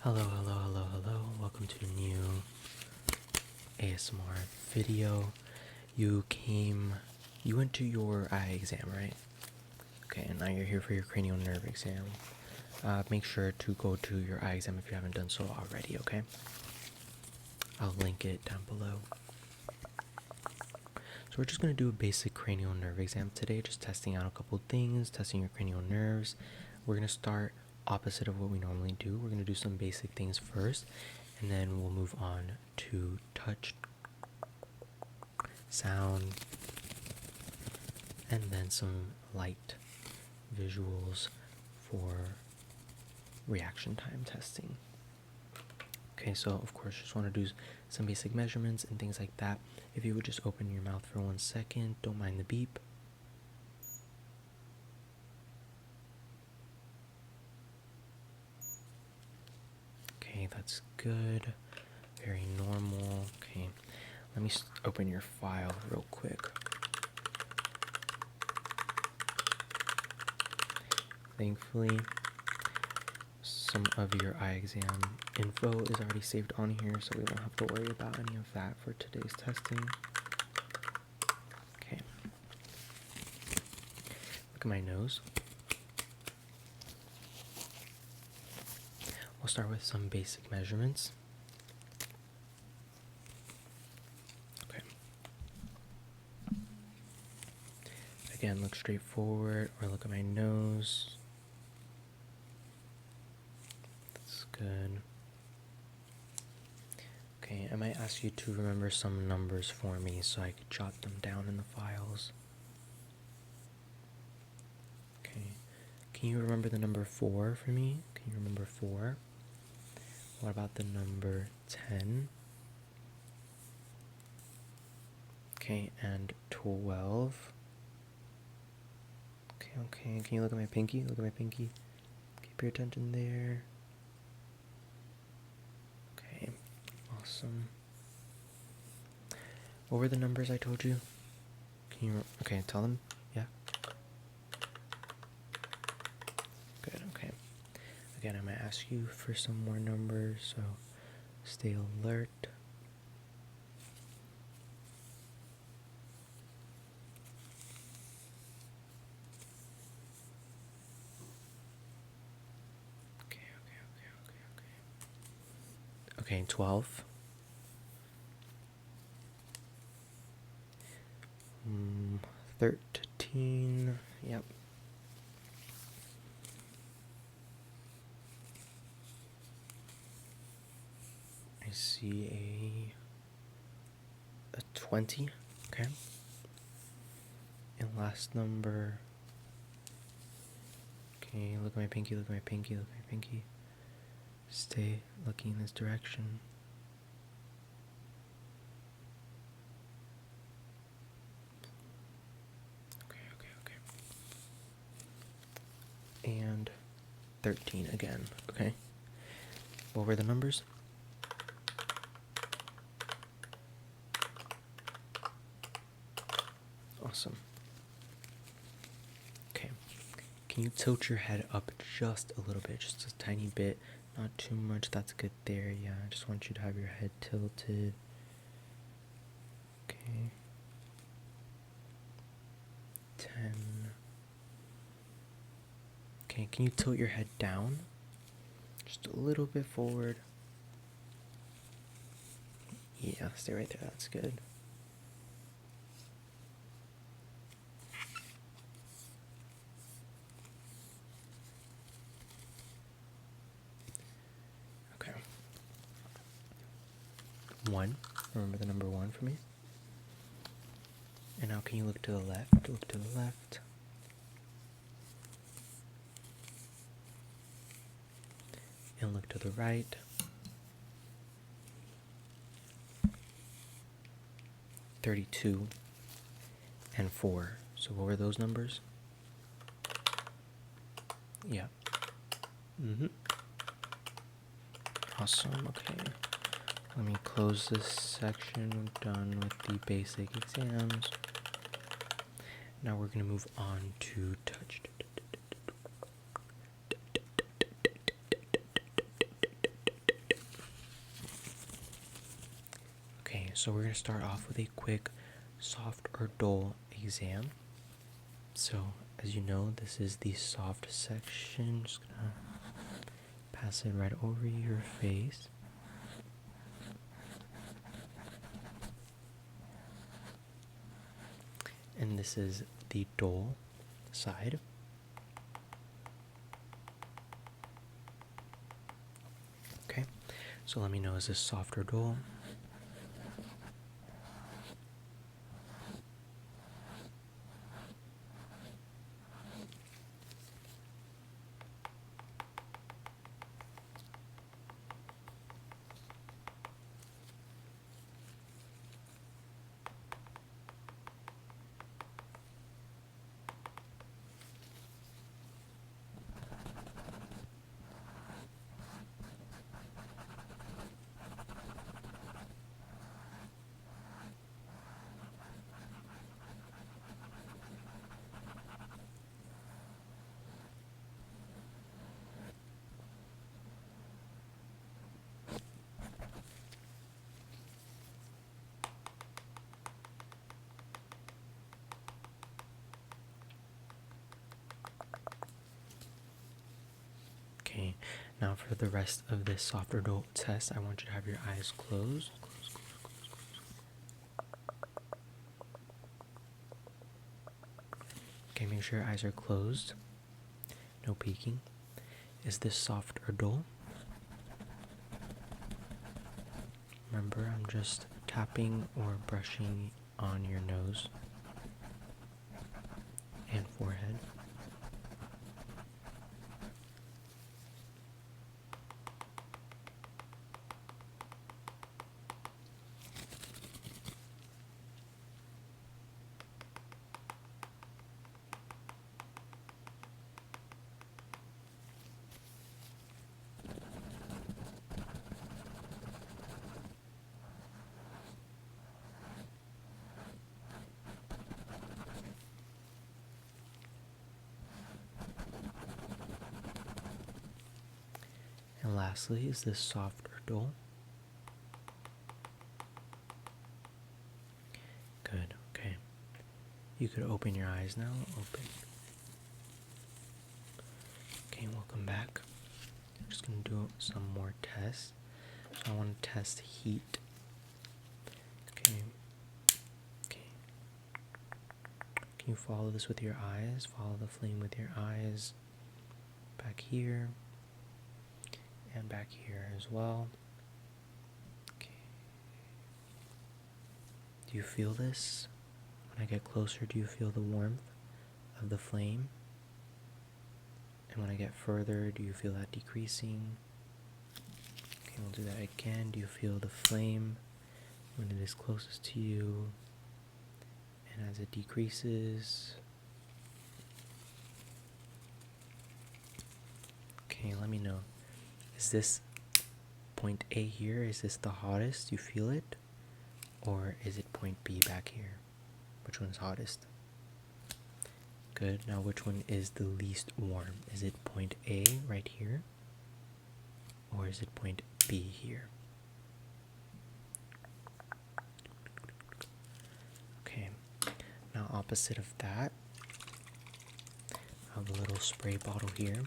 Hello. Welcome to a new ASMR video. You went to your eye exam, right? Okay, and now you're here for your cranial nerve exam. Make sure to go to your eye exam if you haven't done so already, okay? I'll link it down below. So we're just going to do a basic cranial nerve exam today, just testing out a couple things, testing your cranial nerves. We're going to start opposite of what we normally do. We're going to do some basic things first, and then we'll move on to touch, sound, and then some light visuals for reaction time testing. Okay, so of course, just want to do some basic measurements and things like that. If you would just open your mouth for 1 second, don't mind the beep. Okay, that's good. Very normal. Okay, let me open your file real quick. Thankfully, some of your eye exam info is already saved on here, so we won't have to worry about any of that for today's testing. Okay. Look at my nose. We'll start with some basic measurements. Okay. Again, look straight forward or look at my nose. That's good. Okay, I might ask you to remember some numbers for me so I could jot them down in the files. Okay. Can you remember the number 4 for me? Can you remember 4? What about the number 10? Okay, and 12. Okay. Can you look at my pinky? Look at my pinky. Keep your attention there. Okay, awesome. What were the numbers I told you? Can you, okay, tell them? Yeah? Good, okay. Again, I might ask you for some more numbers, so stay alert. Okay, 12. 13. Yep. I see a 20. Okay. And last number. Okay, look at my pinky, look at my pinky, look at my pinky. Stay looking in this direction. Okay. And 13 again, okay? What were the numbers? Awesome. Okay. Can you tilt your head up just a little bit, just a tiny bit, not too much? That's good there. Yeah, I just want you to have your head tilted. Okay. 10. Okay, can you tilt your head down? Just a little bit forward. Yeah, stay right there. That's good. Okay. 1. Remember the number 1 for me. And now can you look to the left? Look to the left. And look to the right. 32 and 4. So what were those numbers? Yeah. Awesome. Okay. Let me close this section. We're done with the basic exams. Now we're going to move on to touch. So we're going to start off with a quick soft or dull exam. So as you know, this is the soft section. Just going to pass it right over your face. And this is the dull side. Okay, so let me know, is this soft or dull? Okay, now for the rest of this soft or dull test, I want you to have your eyes closed. Okay, make sure your eyes are closed. No peeking. Is this soft or dull? Remember, I'm just tapping or brushing on your nose and forehead. And lastly, is this soft or dull? Good, okay. You could open your eyes now. Open. Okay, welcome back. I'm just going to do some more tests. So I want to test heat. Okay. Okay. Can you follow this with your eyes? Follow the flame with your eyes. Back here. And back here as well. Okay. Do you feel this? When I get closer, do you feel the warmth of the flame? And when I get further, do you feel that decreasing? Okay, we'll do that again. Do you feel the flame when it is closest to you? And as it decreases? Okay, let me know. Is this point A here? Is this the hottest? You feel it? Or is it point B back here? Which one's hottest? Good. Now which one is the least warm? Is it point A right here? Or is it point B here? Okay. Now opposite of that, I have a little spray bottle here.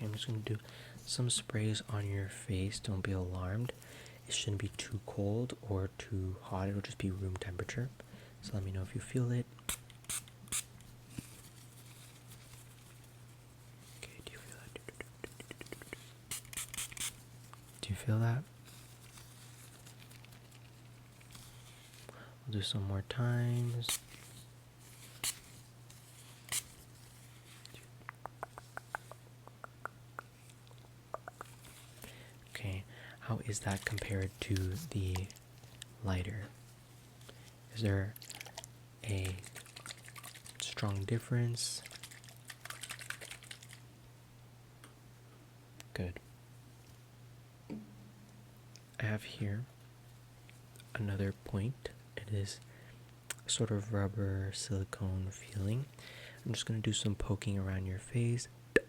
I'm just going to do some sprays on your face. Don't be alarmed. It shouldn't be too cold or too hot. It'll just be room temperature. So let me know if you feel it. Okay, do you feel that? Do you feel that? We'll do some more times. How is that compared to the lighter? Is there a strong difference? Good. I have here another point. It is sort of rubber silicone feeling. I'm just going to do some poking around your face. I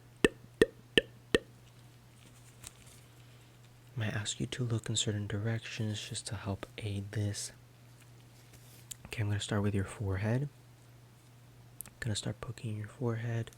might ask you to look in certain directions just to help aid this. Okay, I'm going to start with your forehead. I'm going to start poking your forehead.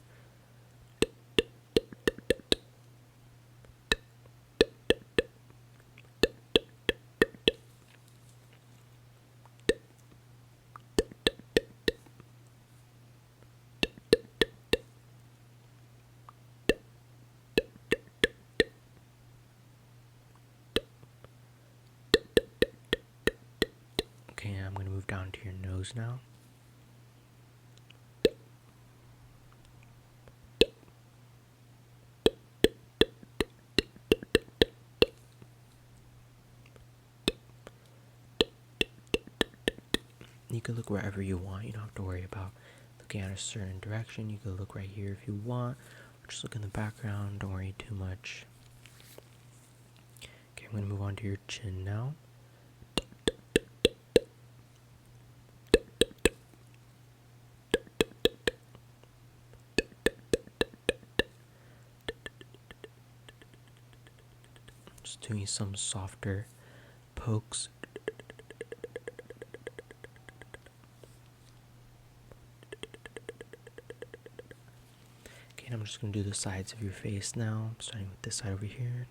Okay, I'm going to move down to your nose now. You can look wherever you want. You don't have to worry about looking at a certain direction. You can look right here if you want, or just look in the background. Don't worry too much. Okay, I'm going to move on to your chin now. Just doing some softer pokes. Okay, and I'm just going to do the sides of your face now, starting with this side over here.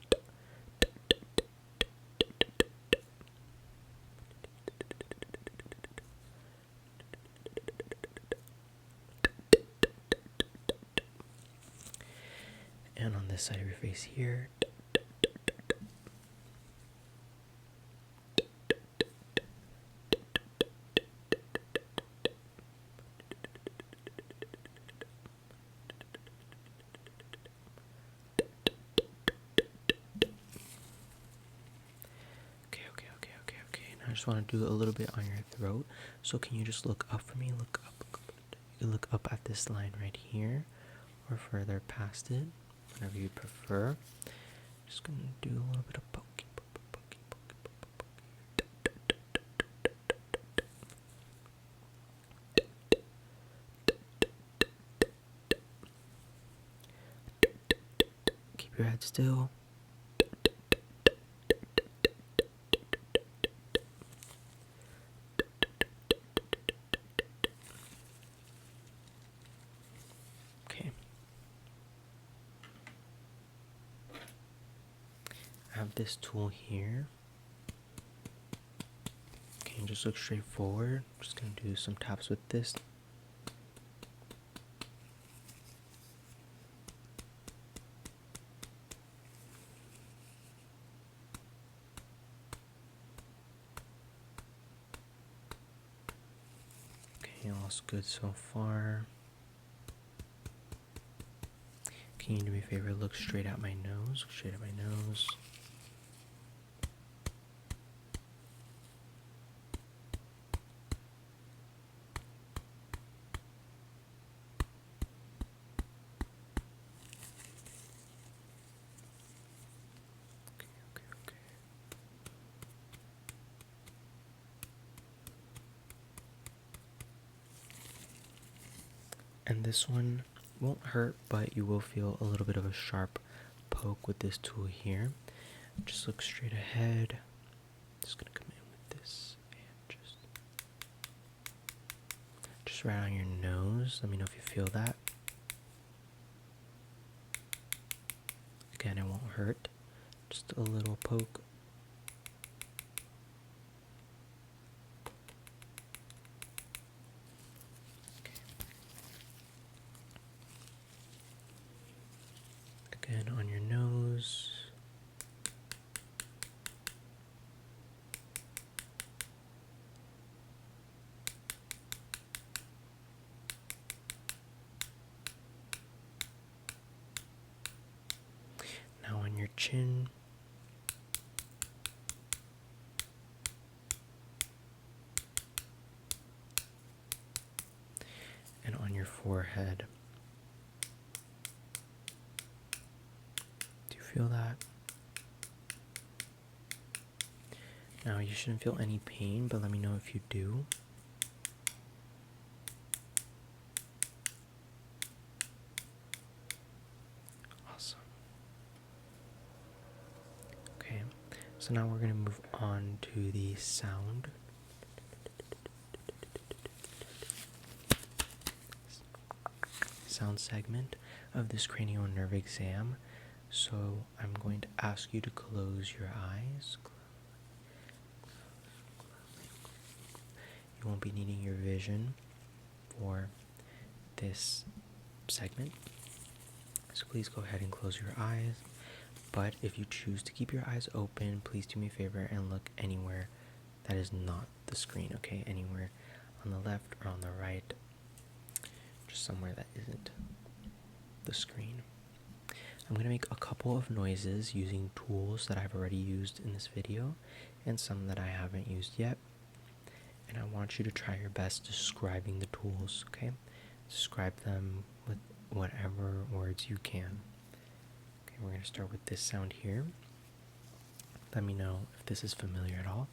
And on this side of your face here. Okay. Now I just want to do a little bit on your throat. So can you just look up for me? Look up. You can look up at this line right here, or further past it, whatever you prefer. Just gonna do a little bit of poking. Keep your head still. Okay. I have this tool here. Okay, just look straight forward. I'm just gonna do some taps with this. Okay, all's good so far. Can you do me a favor? Look straight at my nose. Look straight at my nose. Okay. And this one won't hurt, but you will feel a little bit of a sharp poke with this tool here. Just look straight ahead. Just gonna come in with this and just right on your nose. Let me know if you feel that. Again, it won't hurt. Just a little poke. Again, on your nose. Now on your chin. And on your forehead. Do you feel that? Now you shouldn't feel any pain, but let me know if you do. Awesome. Okay, so now we're going to move on to the sound. Sound segment of this cranial nerve exam. So I'm going to ask you to close your eyes. You won't be needing your vision for this segment, so please go ahead and close your eyes. But if you choose to keep your eyes open, please do me a favor and look anywhere that is not the screen, okay? Anywhere on the left or on the right, just somewhere that isn't the screen. I'm going to make a couple of noises using tools that I've already used in this video and some that I haven't used yet. And I want you to try your best describing the tools, okay? Describe them with whatever words you can. Okay, we're going to start with this sound here. Let me know if this is familiar at all.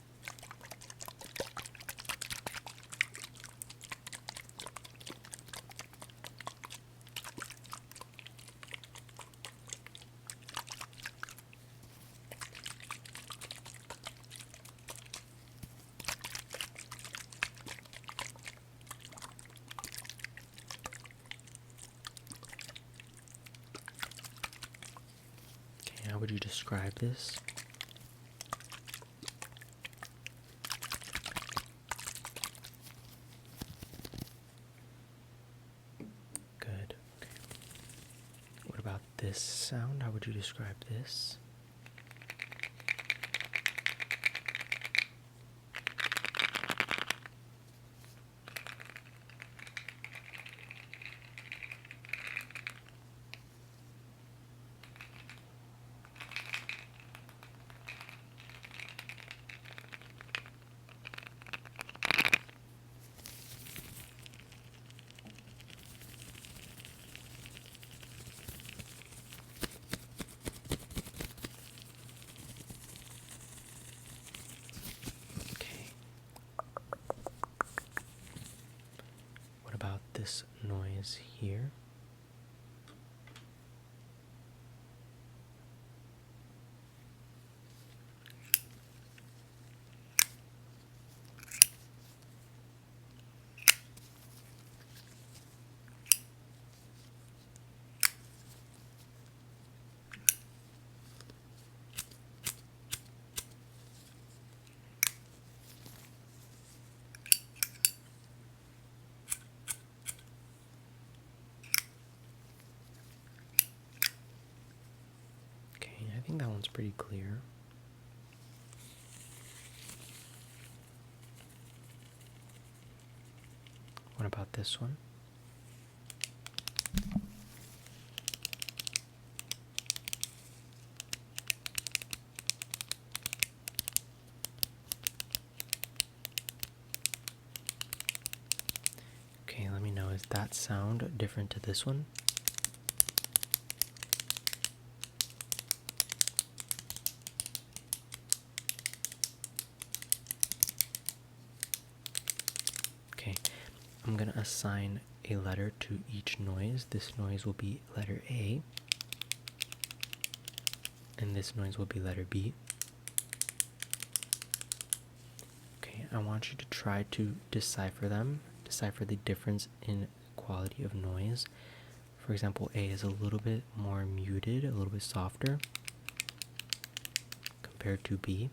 How would you describe this? Good. Okay. What about this sound? How would you describe this? About this noise here. I think that one's pretty clear. What about this one? Okay, let me know, is that sound different to this one? Okay, I'm going to assign a letter to each noise. This noise will be letter A, and this noise will be letter B. Okay, I want you to try to decipher them, decipher the difference in quality of noise. For example, A is a little bit more muted, a little bit softer compared to B.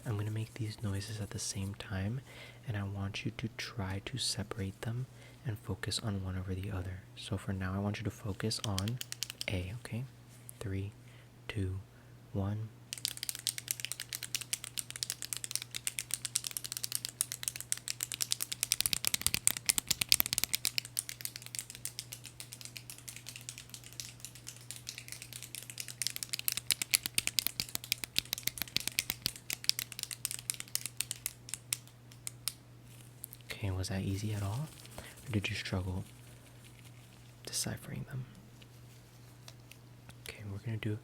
I'm going to make these noises at the same time, and I want you to try to separate them and focus on one over the other. So for now, I want you to focus on A, okay? 3, 2, 1. Okay, was that easy at all? Or did you struggle deciphering them? Okay, we're going to do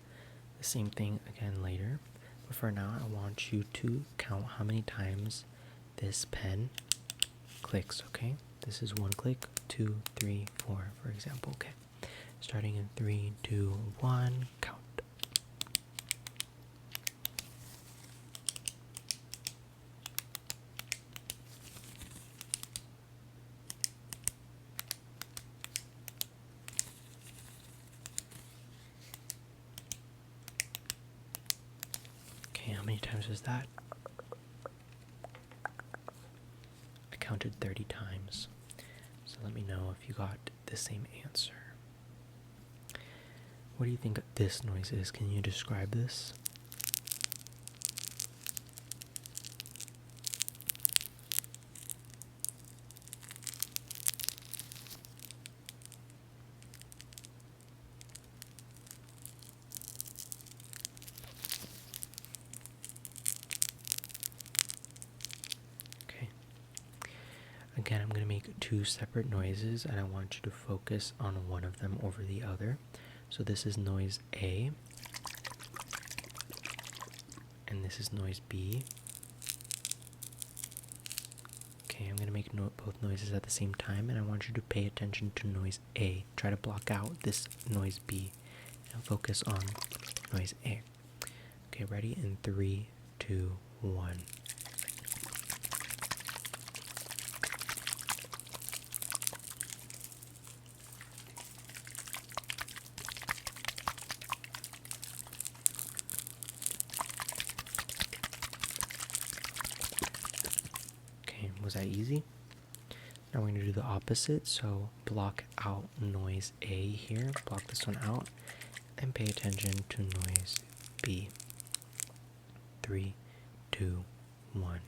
the same thing again later. But for now, I want you to count how many times this pen clicks, okay? This is 1 click, 2, 3, 4, for example, okay? Starting in 3, 2, 1, count. Okay, how many times was that? I counted 30 times. So let me know if you got the same answer. What do you think this noise is? Can you describe this? Okay. Again, I'm going to make 2 separate noises, and I want you to focus on one of them over the other. So this is noise A, and this is noise B. Okay, I'm going to make both noises at the same time, and I want you to pay attention to noise A. Try to block out this noise B, and focus on noise A. Okay, ready? In 3, 2, 1. Okay, was that easy? Now we're going to do the opposite, so block out noise A here, block this one out, and pay attention to noise B. 3, 2, 1.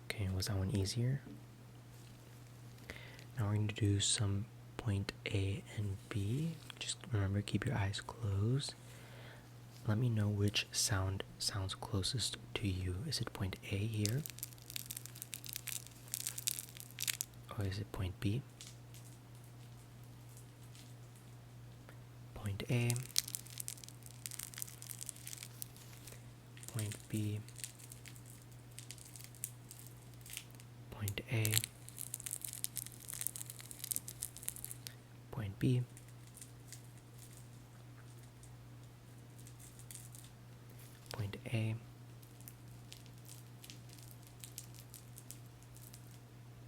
Okay, was that one easier? Now we're going to do some point A and B. Just remember, keep your eyes closed. Let me know which sound sounds closest to you. Is it point A here? Or is it point B? Point A. Point B. Point A. Point B. Point A.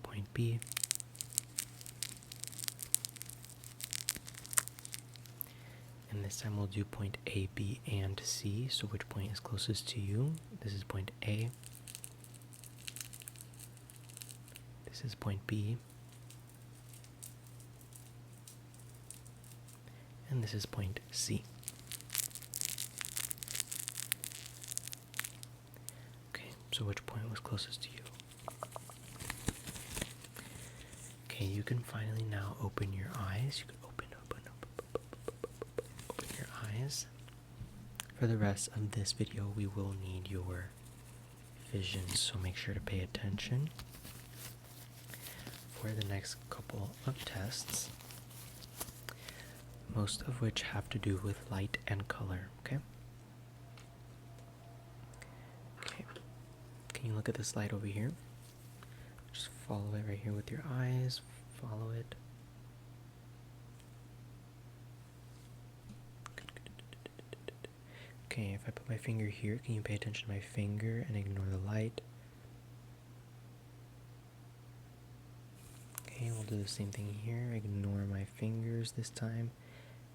Point B. And this time we'll do point A, B, and C. So which point is closest to you? This is point A. This is point B. And this is point C. Okay, so which point was closest to you? Okay, you can finally now open your eyes. You can open your eyes. For the rest of this video, we will need your vision, so make sure to pay attention for the next couple of tests, most of which have to do with light and color, okay? Okay, can you look at this light over here? Just follow it right here with your eyes, follow it. Okay, if I put my finger here, can you pay attention to my finger and ignore the light? Okay, we'll do the same thing here. Ignore my fingers this time.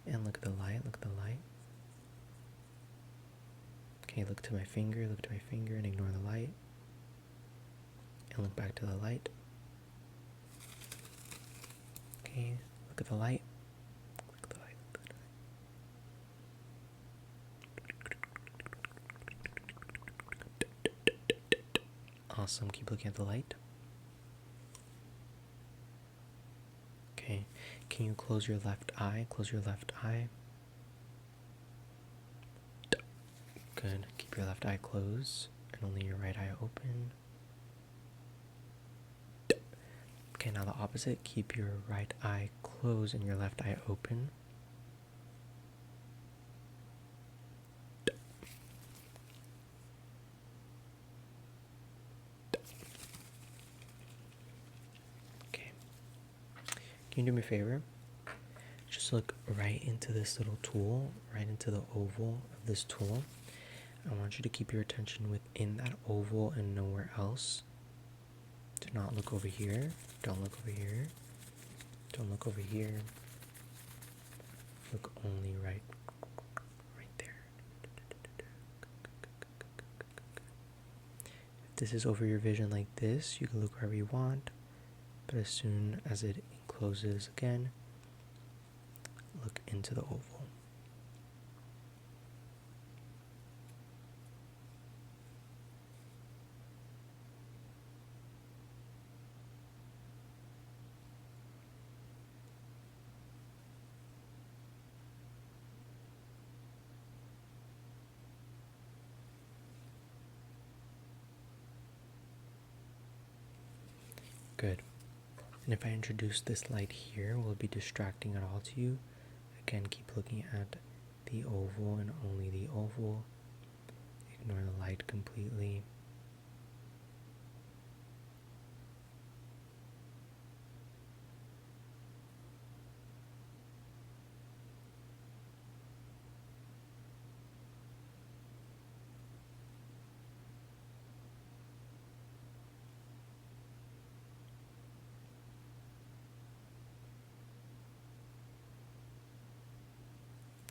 And look at the light, look at the light. Okay, look to my finger, and ignore the light. And look back to the light. Okay, look at the light. Look at the light, look at the light. Awesome, keep looking at the light. Okay, can you close your left eye? Close your left eye. Good. Keep your left eye closed and only your right eye open. Okay, now the opposite. Keep your right eye closed and your left eye open. Okay. Can you do me a favor? Just look right into this little tool, right into the oval of this tool. I want you to keep your attention within that oval and nowhere else. Do not look over here. Don't look over here. Don't look over here. Look only right there. If this is over your vision like this, you can look wherever you want. But as soon as it closes again, look into the oval. Good. And if I introduce this light here, will it be distracting at all to you? Again, keep looking at the oval and only the oval. Ignore the light completely.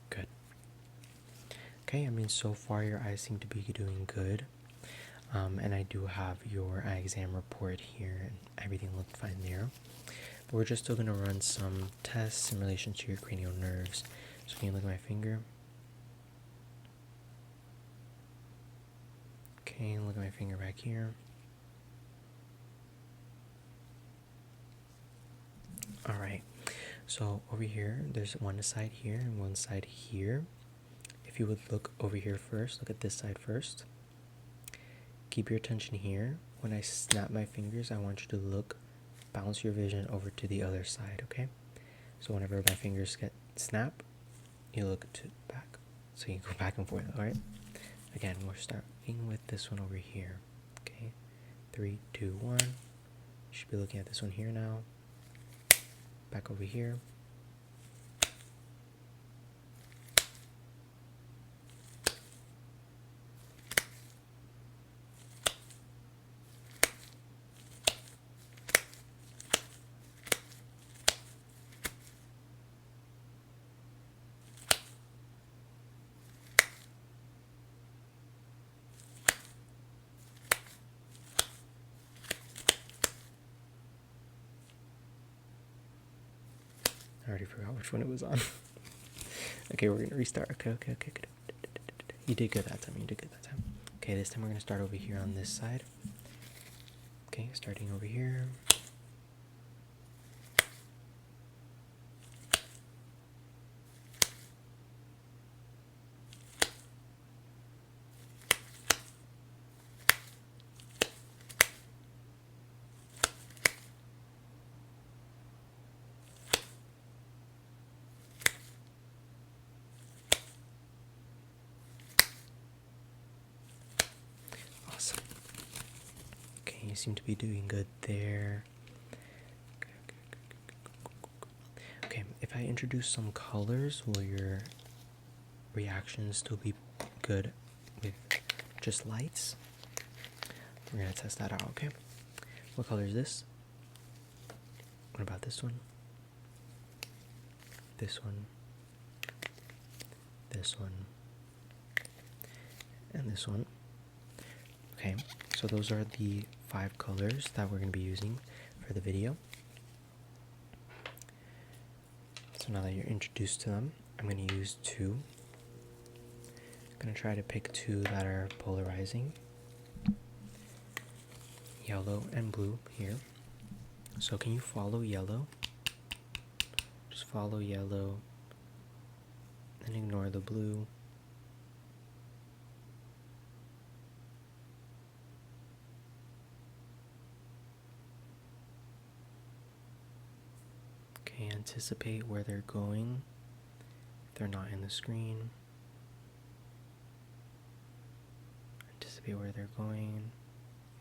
Good. Okay, I mean, so far your eyes seem to be doing good. And I do have your eye exam report here, and everything looked fine there. But we're just still going to run some tests in relation to your cranial nerves. So can you look at my finger? Okay, look at my finger back here. Alright, so over here, there's one side here and one side here. If you would look over here first, look at this side first. Keep your attention here. When I snap my fingers, I want you to look, bounce your vision over to the other side, okay? So whenever my fingers get snap, you look to back. So you go back and forth, alright? Again, we're starting with this one over here, okay? 3, 2, 1. You should be looking at this one here now. Back over here. I already forgot which one it was on. Okay, we're gonna restart. Okay. You did good that time. Okay, this time we're gonna start over here on this side. Okay, starting over here. Awesome. Okay, you seem to be doing good there. Okay, if I introduce some colors, will your reactions still be good with just lights? We're gonna test that out, okay? What color is this? What about this one? This one? This one? And this one? Okay, so those are the 5 colors that we're going to be using for the video. So now that you're introduced to them, I'm going to use 2. I'm going to try to pick 2 that are polarizing. Yellow and blue here. So can you follow yellow? Just follow yellow and ignore the blue. Okay, anticipate where they're going if they're not in the screen. Anticipate where they're going.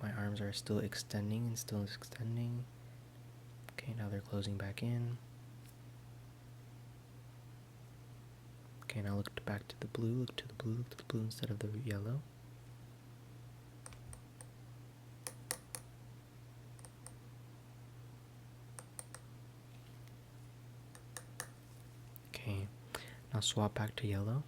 My arms are still extending and still extending. Okay, now they're closing back in. Okay, now look back to the blue, look to the blue, look to the blue instead of the yellow. Okay, now swap back to yellow.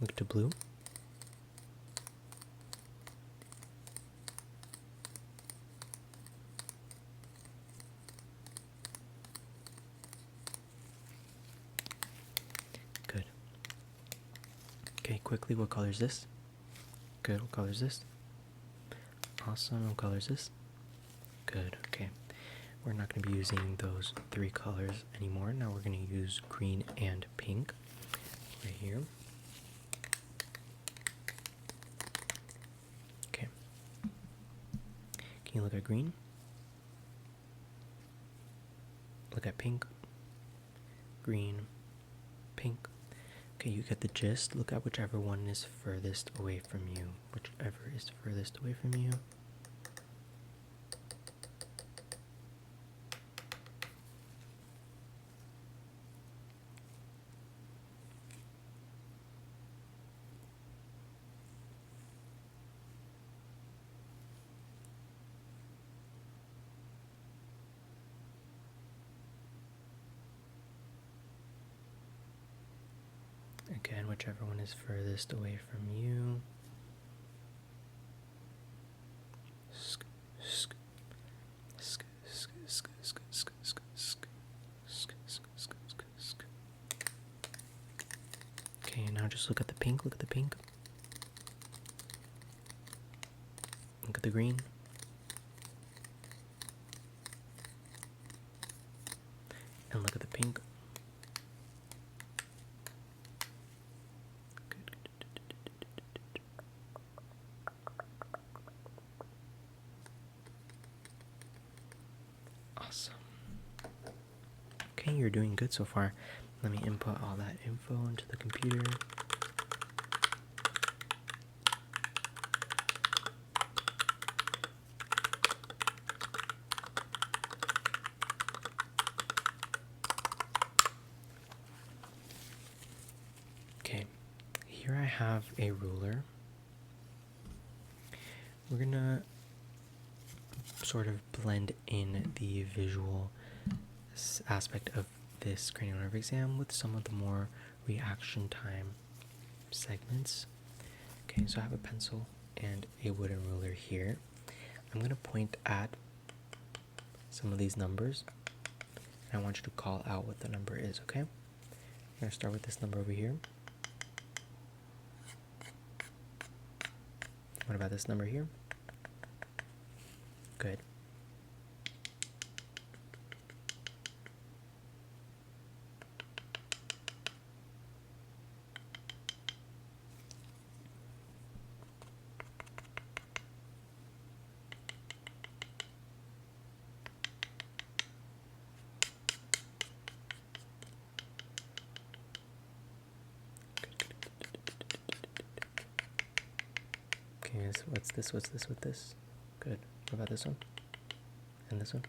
Look to blue. Good. Okay, quickly, what color is this? Good, what color is this? Awesome, what color is this? Good, okay. We're not going to be using those 3 colors anymore. Now we're going to use green and pink right here. Okay. Can you look at green? Look at pink. Green. Pink. Okay, you get the gist. Look at whichever one is furthest away from you. Whichever is furthest away from you. Again, whichever one is furthest away from you. Okay, now just look at the pink, look at the pink. Look at the green. And look at the pink. Awesome. Okay, you're doing good so far. Let me input all that info into the computer. Okay, here I have a ruler. We're gonna sort of blend in the visual aspect of this cranial nerve exam with some of the more reaction time segments. Okay, so I have a pencil and a wooden ruler here. I'm going to point at some of these numbers and I want you to call out what the number is, okay? I'm going to start with this number over here. What about this number here? Good. Okay, so what's this? What's this with this? Good. What about this one? And this one?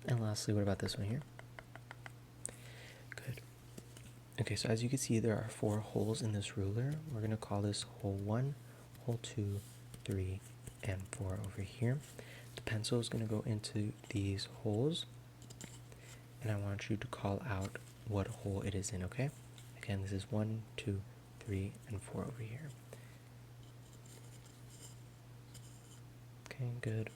And lastly, what about this one here? Good. Okay, so as you can see, there are 4 holes in this ruler. We're going to call this hole 1, hole 2, 3, and 4 over here. The pencil is going to go into these holes, and I want you to call out what hole it is in, okay? Again, this is 1, 2, 3, and 4 over here. Okay, good.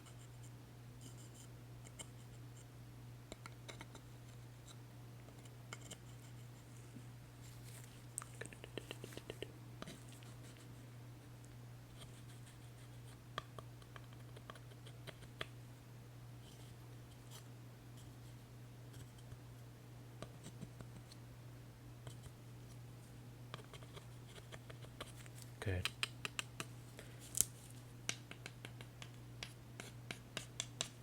Good.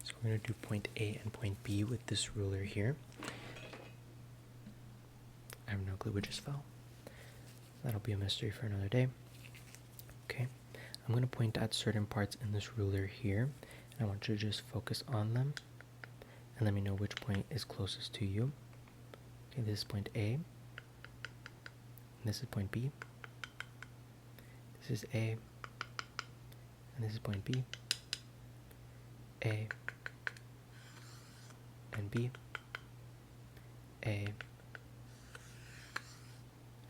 So we're going to do point A and point B with this ruler here. I have no clue what just fell. That'll be a mystery for another day. Okay, I'm going to point at certain parts in this ruler here. And I want you to just focus on them and let me know which point is closest to you. Okay, this is point A. This is point B. This is A. And this is point B. A. And B. A.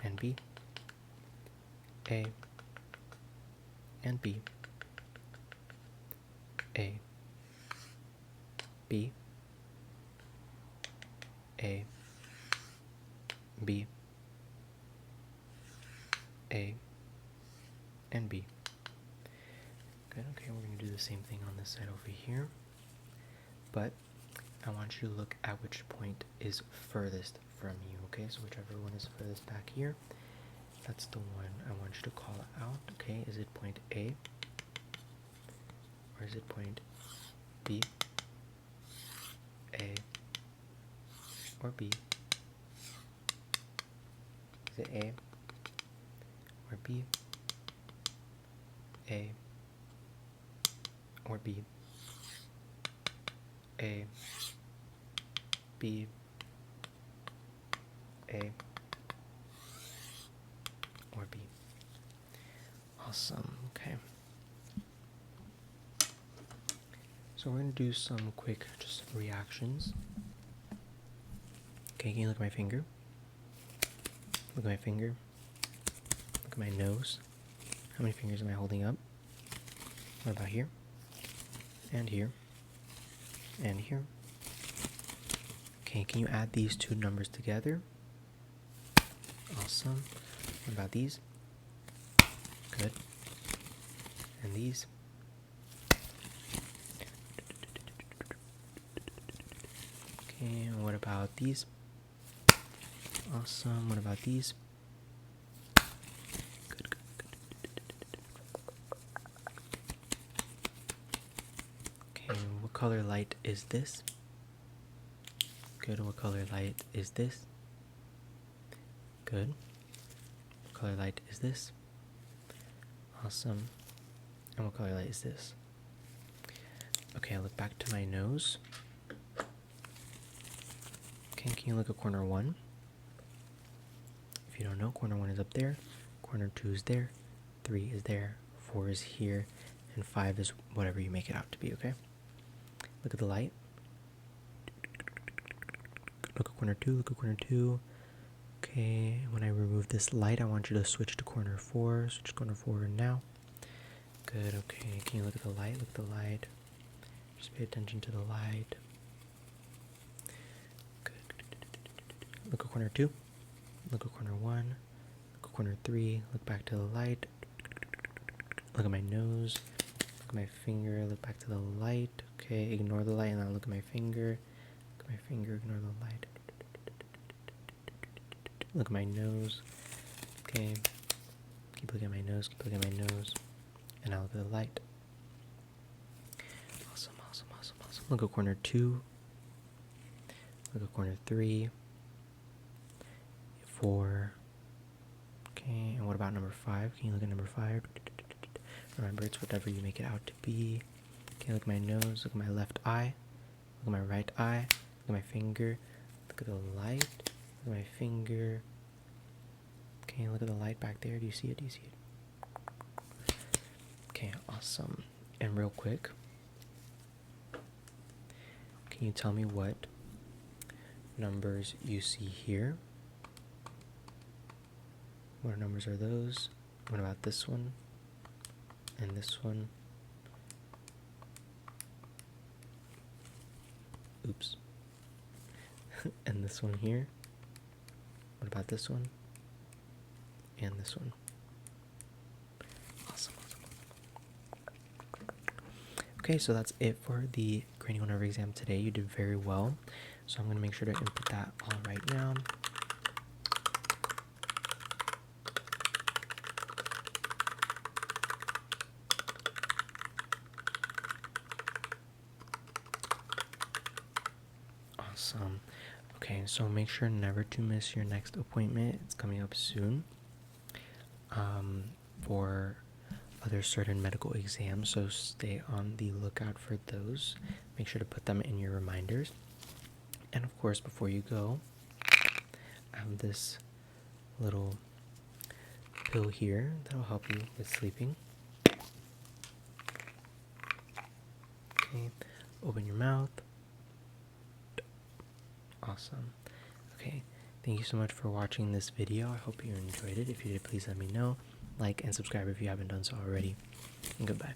And B. A. And B. A. B. A. B. A. And B. Good, okay, we're going to do the same thing on this side over here. But I want you to look at which point is furthest from you, okay? So whichever one is furthest back here, that's the one I want you to call out, okay? Is it point A? Or is it point B? A? Or B? Is it A? Or B? A? Or B? A? B? A? Or B? Awesome, okay. So we're going to do some quick just reactions. Okay, can you look at my finger? Look at my finger. Look at my nose. How many fingers am I holding up? What about here? And here. And here. Okay, can you add these two numbers together? Awesome. What about these? Good. And these? Okay, and what about these? Awesome. What about these? Good, good, good. Okay, what color light is this? Good. What color light is this? Good. What color light is this? Awesome. And what color light is this? Okay, I look back to my nose. Okay, can you look at corner 1? If you don't know, corner 1 is up there, corner 2 is there, 3 is there, 4 is here, and 5 is whatever you make it out to be, okay? Look at the light. Look at corner 2, look at corner 2. Okay, when I remove this light, I want you to switch to corner 4. Switch to corner 4 now. Good, okay. Can you look at the light? Look at the light. Just pay attention to the light. Good. Look at corner 2. Look at corner 1. Look at corner 3. Look back to the light. Look at my nose. Look at my finger. Look back to the light. Okay, ignore the light and now look at my finger. Look at my finger. Ignore the light. Look at my nose. Okay. Keep looking at my nose. Keep looking at my nose. And now look at the light. Awesome, awesome, awesome, awesome. Look at corner 2. Look at corner 3. 4. Okay, and what about number 5? Can you look at number 5? Remember, it's whatever you make it out to be. Okay, look at my nose. Look at my left eye. Look at my right eye. Look at my finger. Look at the light. Look at my finger. Okay, look at the light back there. Do you see it? Do you see it? Okay, awesome. And real quick, can you tell me what numbers you see here? What numbers are those? What about this one? And this one? Oops. And this one here? What about this one? And this one? Awesome, awesome, awesome. Okay, so that's it for the cranial nerve exam today. You did very well. So I'm going to make sure to input that all right now. Awesome. Okay, so make sure never to miss your next appointment. It's coming up soon. For other certain medical exams, so stay on the lookout for those. Make sure to put them in your reminders. And of course, before you go, I have this little pill here that'll help you with sleeping. Okay, open your mouth. Awesome. Okay, thank you so much for watching this video. I hope you enjoyed it. If you did, please let me know. Like and subscribe if you haven't done so already. And goodbye.